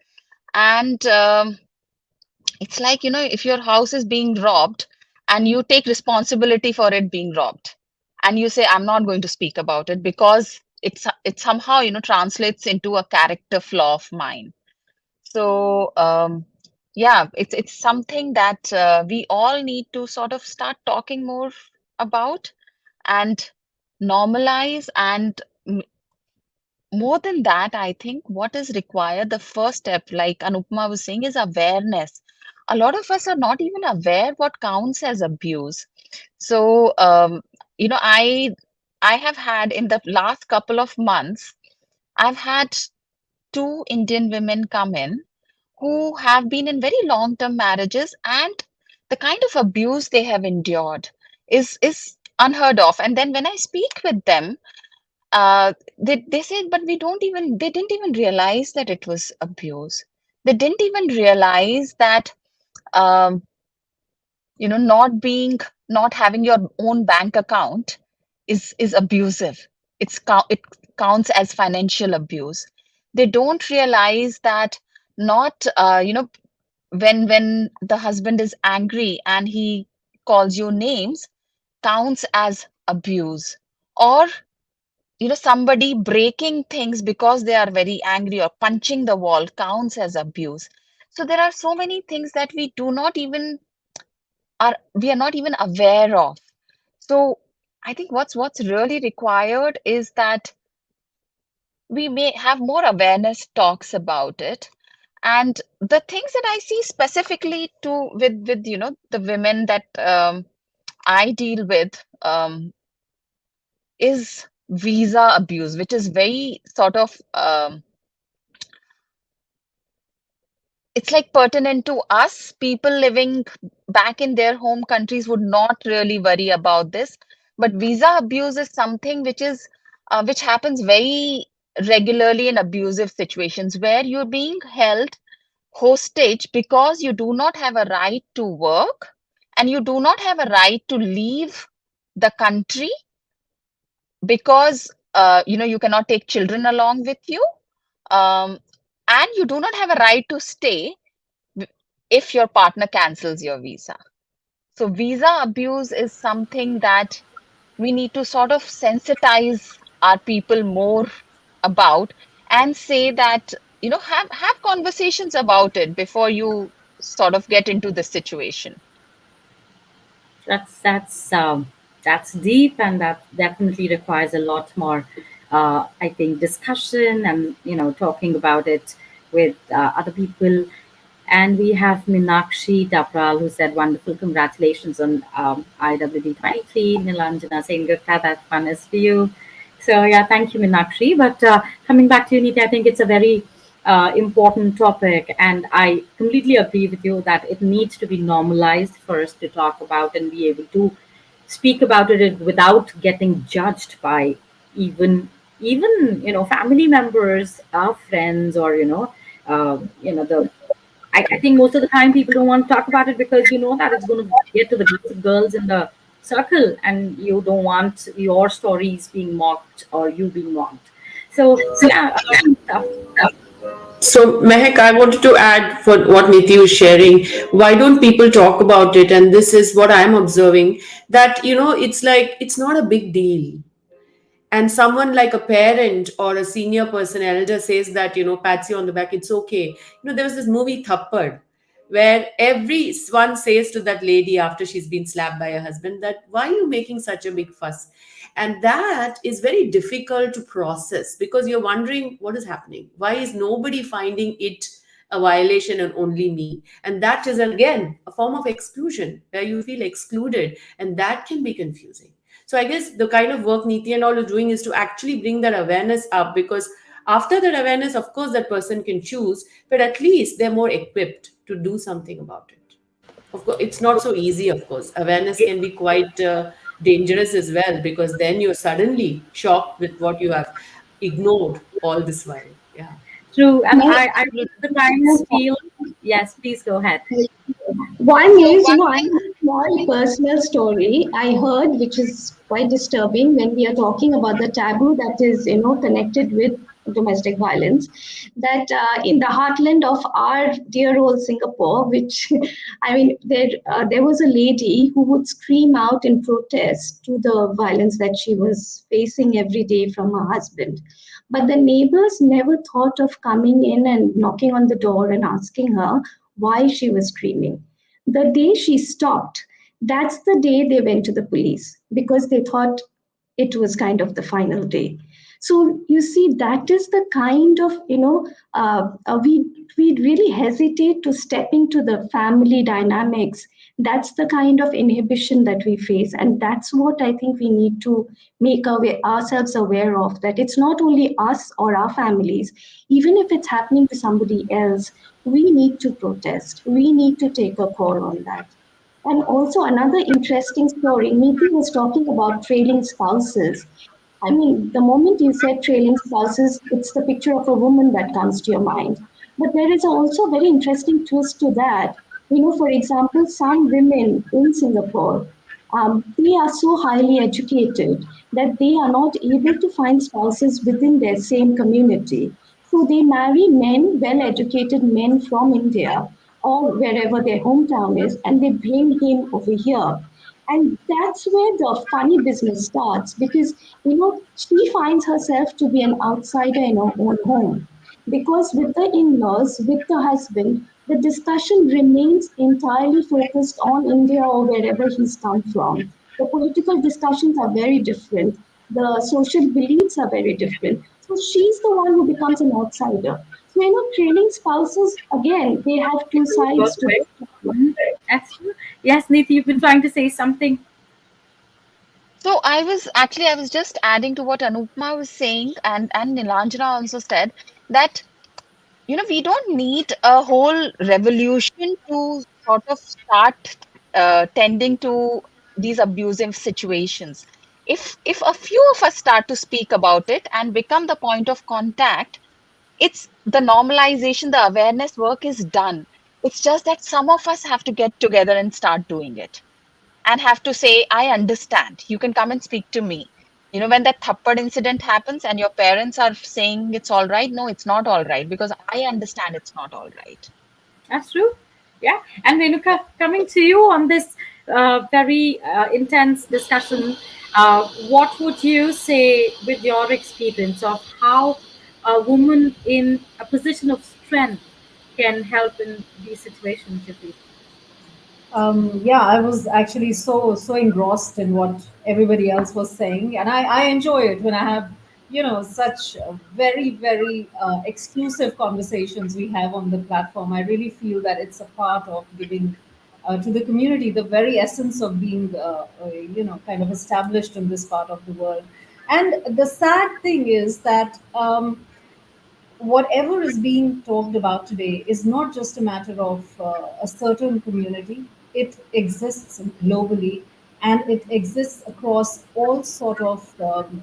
And it's like, if your house is being robbed and you take responsibility for it being robbed and you say, I'm not going to speak about it because it somehow, translates into a character flaw of mine. So, yeah, it's something that we all need to sort of start talking more about and normalize. And more than that, I think what is required, the first step, like Anupama was saying, is awareness. A lot of us are not even aware what counts as abuse. So, I have had in the last couple of months, I've had two Indian women come in who have been in very long-term marriages, and the kind of abuse they have endured is unheard of. And then when I speak with them, they said, but they didn't even realize that it was abuse. They didn't even realize that, um, not having your own bank account is abusive. It counts as financial abuse. They don't realize that, not when the husband is angry and he calls you names, counts as abuse. Or somebody breaking things because they are very angry or punching the wall counts as abuse. So there are so many things that we are not even aware of. So I think what's really required is that we may have more awareness talks about it. And the things that I see specifically to with the women that I deal with, is visa abuse, which is very sort of, it's like pertinent to us. People living back in their home countries would not really worry about this, but visa abuse is something which happens very regularly in abusive situations, where you're being held hostage because you do not have a right to work and you do not have a right to leave the country, because you cannot take children along with you, um, and you do not have a right to stay if your partner cancels your visa. So visa abuse is something that we need to sort of sensitize our people more about, and say that, have conversations about it before you sort of get into this situation. That's deep, and that definitely requires a lot more, I think, discussion and talking about it with other people. And we have Minakshi Dapral, who said, "Wonderful, congratulations on IWD 23." Nilanjana saying, "Good, that one is for you." So yeah, thank you, Minakshi. But coming back to Unity, I think it's a very important topic, and I completely agree with you that it needs to be normalized for us to talk about and be able to speak about it without getting judged by even family members, our friends, or the I think most of the time people don't want to talk about it because you know that it's going to get to the gossip girls in the circle, and you don't want your stories being mocked or you being mocked. So yeah, tough. So, Mehak, I wanted to add for what Niti was sharing. Why don't people talk about it? And this is what I'm observing, that, it's like, it's not a big deal. And someone like a parent or a senior person, elder, says that, pats you on the back, it's okay. There was this movie Thappad, where everyone says to that lady after she's been slapped by her husband that, why are you making such a big fuss? And that is very difficult to process, because you're wondering what is happening. Why is nobody finding it a violation and only me? And that is, again, a form of exclusion, where you feel excluded, and that can be confusing. So I guess the kind of work Niti and all is doing is to actually bring that awareness up, because after that awareness, of course, that person can choose, but at least they're more equipped to do something about it. Of course, it's not so easy, of course. Awareness can be quite dangerous as well, because then you're suddenly shocked with what you have ignored all this while. Yeah. True. And My I the times feel, yes, please go ahead. One is, I have a small personal story I heard, which is quite disturbing when we are talking about the taboo that is, connected with domestic violence. That in the heartland of our dear old Singapore, which I mean, there was a lady who would scream out in protest to the violence that she was facing every day from her husband. But the neighbors never thought of coming in and knocking on the door and asking her why she was screaming. The day she stopped, that's the day they went to the police because they thought it was kind of the final day. So you see, that is the kind of we really hesitate to step into the family dynamics. That's the kind of inhibition that we face, and that's what I think we need to make ourselves aware of. That it's not only us or our families, even if it's happening to somebody else, we need to protest. We need to take a call on that. And also another interesting story, Niti was talking about trailing spouses. I mean, the moment you said trailing spouses, it's the picture of a woman that comes to your mind. But there is also a very interesting twist to that. For example, some women in Singapore, they are so highly educated that they are not able to find spouses within their same community. So they marry men, well educated men from India or wherever their hometown is, and they bring him over here. And that's where the funny business starts because, she finds herself to be an outsider in her own home. Because with the in laws, with the husband, the discussion remains entirely focused on India or wherever he's come from. The political discussions are very different, the social beliefs are very different. So she's the one who becomes an outsider. So, trailing spouses, again, they have two sides to this problem. That's true. Yes, Niti, you've been trying to say something. So I was just adding to what Anupma was saying, and Nilanjana also said that we don't need a whole revolution to sort of start tending to these abusive situations. If a few of us start to speak about it and become the point of contact, it's the normalization, the awareness work is done. It's just that some of us have to get together and start doing it and have to say, I understand. You can come and speak to me. When that thappad incident happens and your parents are saying it's all right, no, it's not all right because I understand it's not all right. That's true. Yeah. And Renuka, coming to you on this very intense discussion, what would you say with your experience of how a woman in a position of strength can help in these situations, you feel? Yeah, I was actually so engrossed in what everybody else was saying, and I enjoy it when I have such very exclusive conversations we have on the platform. I really feel that it's a part of giving to the community the very essence of being kind of established in this part of the world. And the sad thing is that. Whatever is being talked about today is not just a matter of a certain community. It exists globally, and it exists across all sort of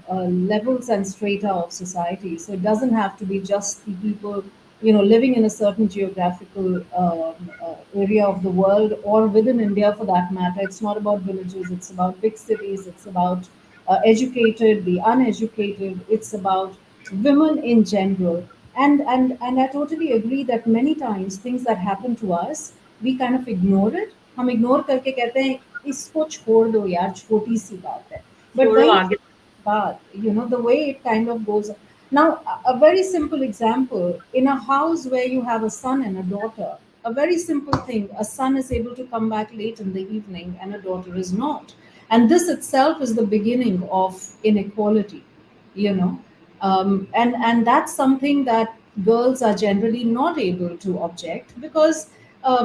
levels and strata of society. So it doesn't have to be just the people living in a certain geographical area of the world or within India for that matter. It's not about villages, it's about big cities, it's about educated, the uneducated, it's about women in general. And I totally agree that many times things that happen to us, we kind of ignore it. हम ignore करके कहते हैं इसको छोड़ दो यार, छोटी सी बात है. But छोड़ो when आगे. but the way it kind of goes. Now, a very simple example: in a house where you have a son and a daughter, a very simple thing: a son is able to come back late in the evening and a daughter is not, and this itself is the beginning of inequality. you know and that's something that girls are generally not able to object, because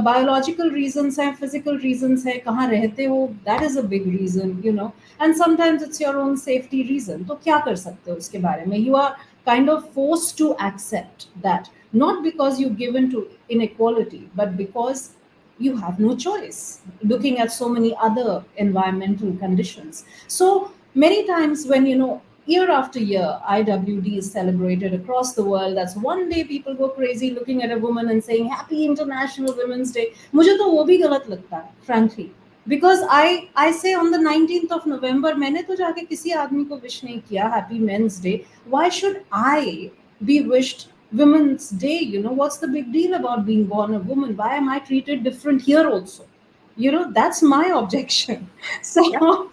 biological reasons hai, physical reasons hai, kahan rehte ho, that is a big reason. And sometimes it's your own safety reason. तो क्या कर सकते हो उसके बारे में? You are kind of forced to accept that, not because you give in to inequality, but because you have no choice, looking at so many other environmental conditions. So many times when, year after year, IWD is celebrated across the world, that's one day people go crazy looking at a woman and saying Happy International Women's Day. मुझे तो वो भी गलत लगता है, frankly. Because I say on the 19th of November, मैंने तो जाके किसी आदमी को wish नहीं किया Happy Men's Day. Why should I be wished Women's Day? What's the big deal about being born a woman? Why am I treated different here also? That's my objection. So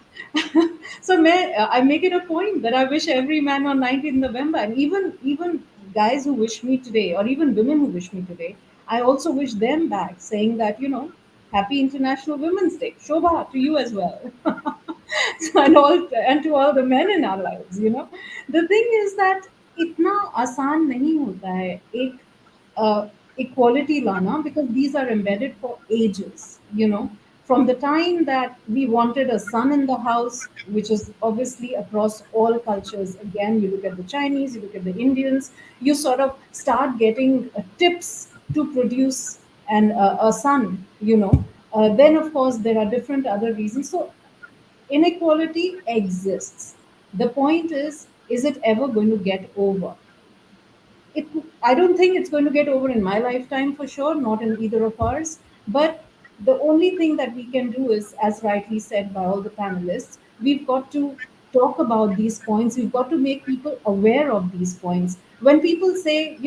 so I make it a point that I wish every man on 19th November, and even guys who wish me today, or even women who wish me today, I also wish them back, saying that Happy International Women's Day. Shobha, to you as well. And to all the men in our lives. The thing is that इतना आसान नहीं होता है एक equality lana, because these are embedded for ages. From the time that we wanted a son in the house, which is obviously across all cultures. Again, you look at the Chinese, you look at the Indians, you sort of start getting tips to produce a son. Then of course there are different other reasons. So inequality exists. The point is it ever going to get over? it I don't think it's going to get over in my lifetime for sure, not in either of ours. But the only thing that we can do is, as rightly said by all the panelists, we've got to talk about these points. We've got to make people aware of these points. When people say,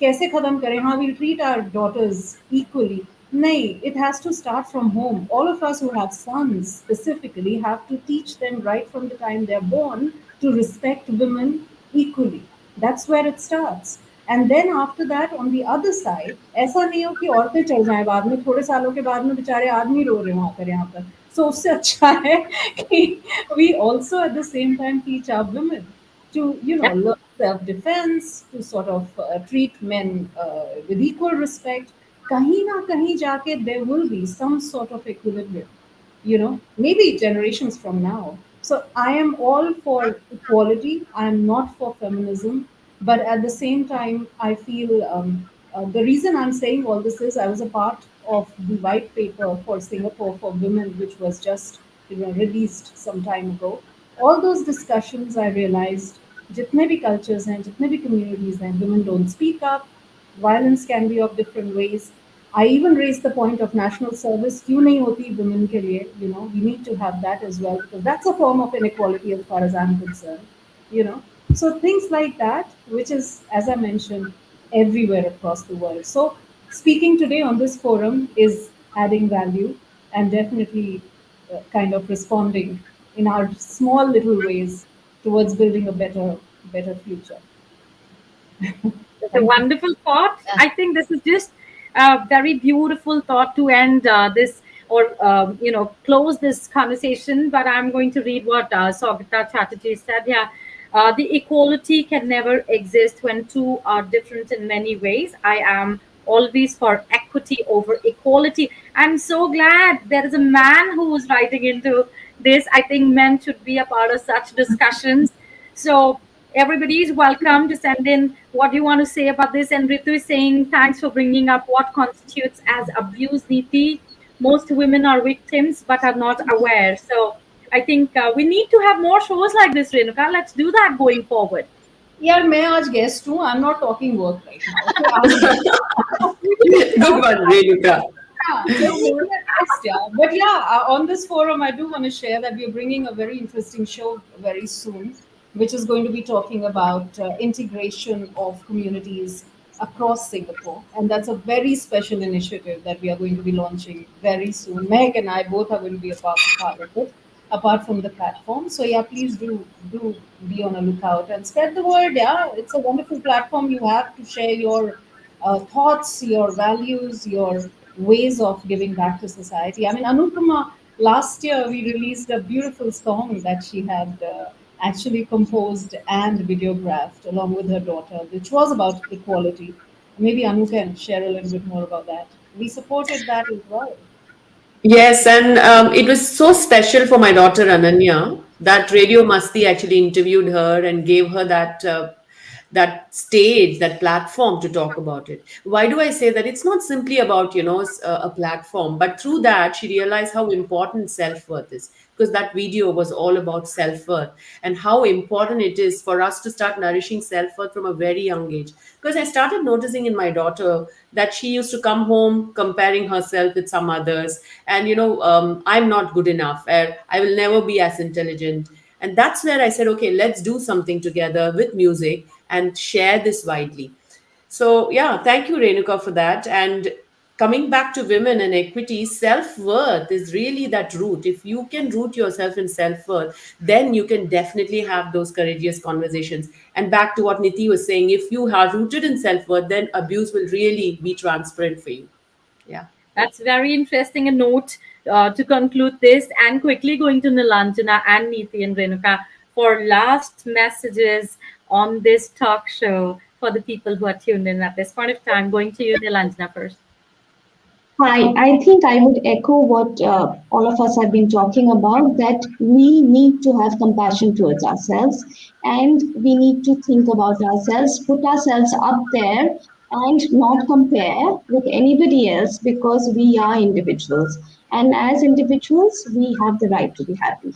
कैसे खत्म करें, हाँ, we'll treat our daughters equally. Nay, it has to start from home. All of us who have sons specifically have to teach them right from the time they're born to respect women equally. That's where it starts. And then after that, on the other side, ऐसा नहीं हो कि औरतें चल जाएं बाद में, थोड़े सालों के बाद में बेचारे आदमी रो रहे हो आकर यहाँ पर. So उससे अच्छा है कि we also at the same time teach our women to, learn self-defense, to sort of treat men with equal respect. कहीं ना कहीं जाके there will be some sort of equilibrium. Maybe generations from now. So I am all for equality. I am not for feminism. But at the same time, I feel the reason I'm saying all this is I was a part of the white paper for Singapore for women, which was just released some time ago. All those discussions, I realized, जितने भी cultures हैं, जितने भी communities हैं, women don't speak up. Violence can be of different ways. I even raised the point of national service. क्यों नहीं होती women के लिए? We need to have that as well, because that's a form of inequality as far as I'm concerned. So things like that, which is, as I mentioned, everywhere across the world. So speaking today on this forum is adding value and definitely kind of responding in our small little ways towards building a better future. It's a wonderful thought. I think this is just a very beautiful thought to end this, or close this conversation. But I'm going to read what Saugata Chatterjee said. Yeah, the equality can never exist when two are different in many ways. I am always for equity over equality. I'm so glad there is a man who is writing into this. I think men should be a part of such discussions. So everybody is welcome to send in what you want to say about this. And Ritu is saying, thanks for bringing up what constitutes as abuse, Neeti. Most women are victims but are not aware. So I think we need to have more shows like this, Renuka. Let's do that going forward. यार मैं आज guest हूँ. I'm not talking work right now. Good one, Renuka. But yeah, on this forum, I do want to share that we are bringing a very interesting show very soon, which is going to be talking about integration of communities across Singapore. And that's a very special initiative that we are going to be launching very soon. Meg and I both are going to be a part of it, apart from the platform. So yeah, please do be on a lookout and spread the word. Yeah, it's a wonderful platform you have to share your thoughts, your values, your ways of giving back to society. I mean, Anupama, last year we released a beautiful song that she had actually composed and videographed along with her daughter, which was about equality. Maybe Anu can share a little bit more about that. We supported that as well. Yes, and it was so special for my daughter Ananya that Radio Masti actually interviewed her and gave her that stage, that platform to talk about it. Why do I say that? It's not simply about, a platform, but through that, she realized how important self worth is. Because that video was all about self worth and how important it is for us to start nourishing self worth from a very young age. Because I started noticing in my daughter that she used to come home comparing herself with some others, and I'm not good enough, I will never be as intelligent. And that's where I said, okay, let's do something together with music and share this widely. So, yeah, thank you, Renuka, for that. And coming back to women and equity, self worth is really that root. If you can root yourself in self worth, then you can definitely have those courageous conversations. And back to what Niti was saying, if you are rooted in self worth, then abuse will really be transparent for you. Yeah. That's very interesting. A note to conclude this, and quickly going to Nilanjana and Neeti and Renuka for last messages on this talk show for the people who are tuned in at this point of time. Going to you, Nilanjana, first. Hi, I think I would echo what all of us have been talking about, that we need to have compassion towards ourselves and we need to think about ourselves, put ourselves up there and not compare with anybody else, because we are individuals. And as individuals, we have the right to be happy.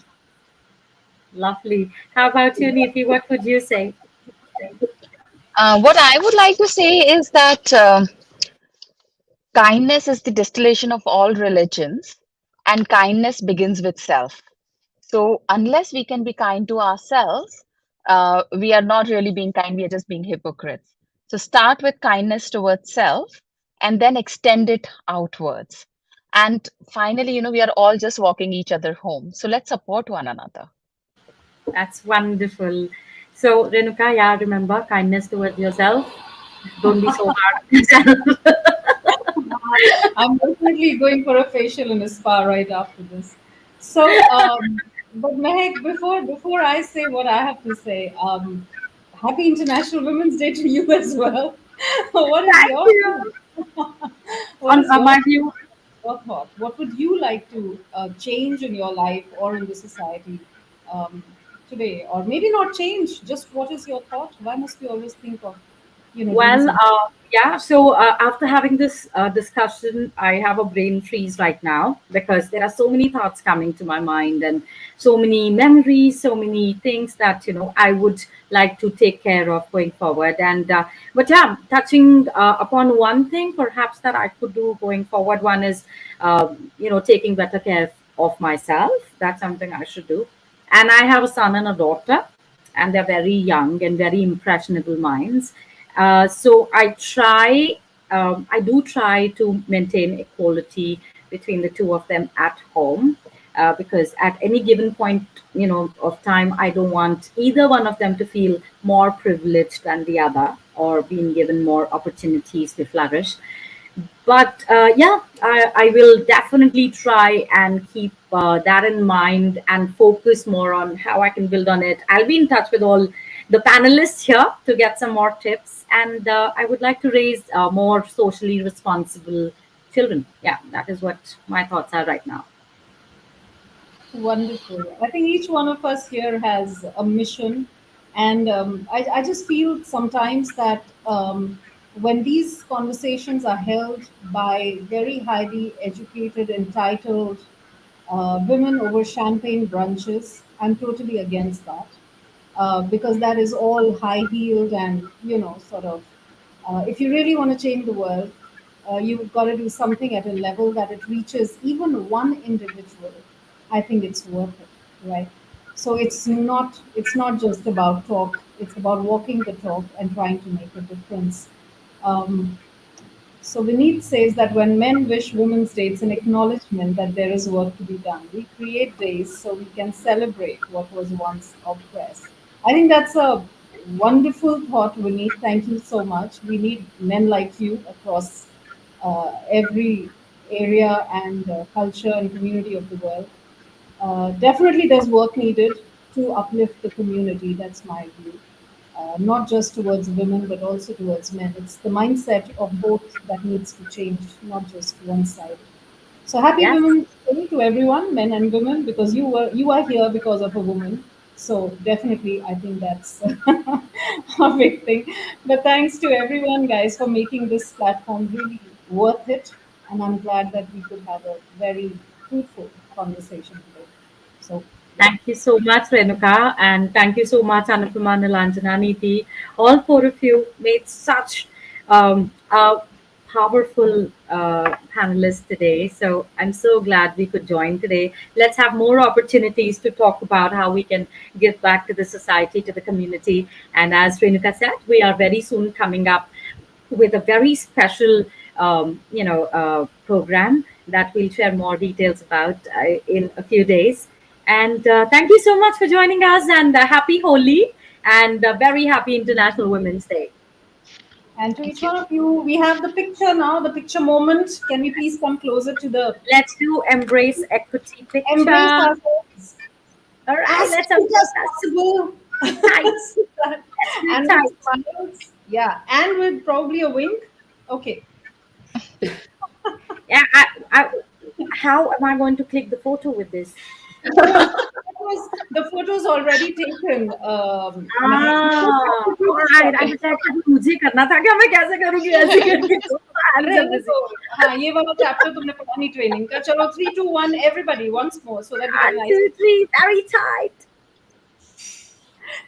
Lovely. How about you, Neeti? What would you say? What I would like to say is that kindness is the distillation of all religions, and kindness begins with self. So, unless we can be kind to ourselves, we are not really being kind, we are just being hypocrites. So, start with kindness towards self and then extend it outwards. And finally, we are all just walking each other home. So, let's support one another. That's wonderful. So, Renuka, yeah, remember kindness towards yourself. Don't be so hard on yourself. I'm definitely going for a facial in a spa right after this. So, but Mehak, before I say what I have to say, happy International Women's Day to you as well. What is Thank your you. what On is your my view, thought? What would you like to change in your life or in the society um, today, or maybe not change? Just what is your thought? Why must we always think of doing well, something? yeah. So after having this discussion, I have a brain freeze right now because there are so many thoughts coming to my mind and so many memories, so many things that I would like to take care of going forward. And but yeah, touching upon one thing perhaps that I could do going forward. One is taking better care of myself. That's something I should do. And I have a son and a daughter, and they're very young and very impressionable minds. So I do try to maintain equality between the two of them at home, because at any given point, of time, I don't want either one of them to feel more privileged than the other or being given more opportunities to flourish. But yeah, I will definitely try and keep that in mind and focus more on how I can build on it. I'll be in touch with all the panelists here to get some more tips, and I would like to raise more socially responsible children. Yeah, that is what my thoughts are right now. Wonderful. I think each one of us here has a mission. And I just feel sometimes that when these conversations are held by very highly educated, entitled women over champagne brunches, I'm totally against that, because that is all high heeled and, sort of, if you really want to change the world, you've got to do something at a level that it reaches even one individual. I think it's worth it, right? So it's not just about talk. It's about walking the talk and trying to make a difference. Um, so Vineet says that when men wish Women's Day, it's an acknowledgement that there is work to be done. We create days so we can celebrate what was once oppressed. I think that's a wonderful thought, Vineet. Thank you so much. We need men like you across every area and culture and community of the world. Definitely, there's work needed to uplift the community. That's my view. Not just towards women, but also towards men. It's the mindset of both that needs to change, not just one side. So happy Yes. Women's Day to everyone, men and women, because you are here because of a woman. So definitely, I think that's a big thing. But thanks to everyone, guys, for making this platform really worth it. And I'm glad that we could have a very fruitful conversation today. So, yeah. Thank you so much, Renuka, and thank you so much, Anupama, Nilanjana, Niti. All four of you made such a powerful panelists today. So I'm so glad we could join today. Let's have more opportunities to talk about how we can give back to the society, to the community. And as Renuka said, we are very soon coming up with a very special, program that we'll share more details about in a few days. And thank you so much for joining us, and happy Holi and very happy International Women's Day. And to each one of you, we have the picture now, the picture moment. Can we please come closer to the Let's do embrace equity picture. embrace ourselves All right, as let's cute as possible. Nice. And with smiles. Yeah, and with probably a wink. Okay. Yeah, how am I going to click the photo with this? The photo's already taken. Alright, I was like, मुझे करना था क्या मैं कैसे करूँगी ऐसे करके हाँ ये वाला चैप्टर तुमने पढ़ा नहीं ट्रेनिंग का चलो 3 2 1 everybody once more so that we can 1 2 3 very tight.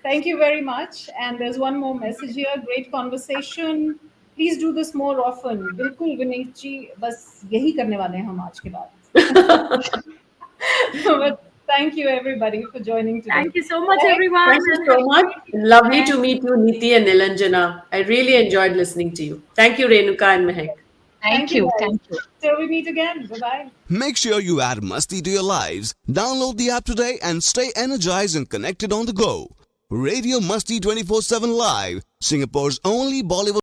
Thank you very much. And there's one more message here. Great conversation. Please do this more often. बिल्कुल विनीत जी बस यही करने वाले हैं हम आज के बाद. But thank you everybody for joining today. Thank you so much, everyone. Thank you so much. Lovely to meet you, Niti and Nilanjana. I really enjoyed listening to you. Thank you, Renuka and Mehek. Thank you. Thank you. Till we meet again. Bye-bye. Make sure you add Masti to your lives. Download the app today and stay energized and connected on the go. Radio Masti 24/7 Live, Singapore's only Bollywood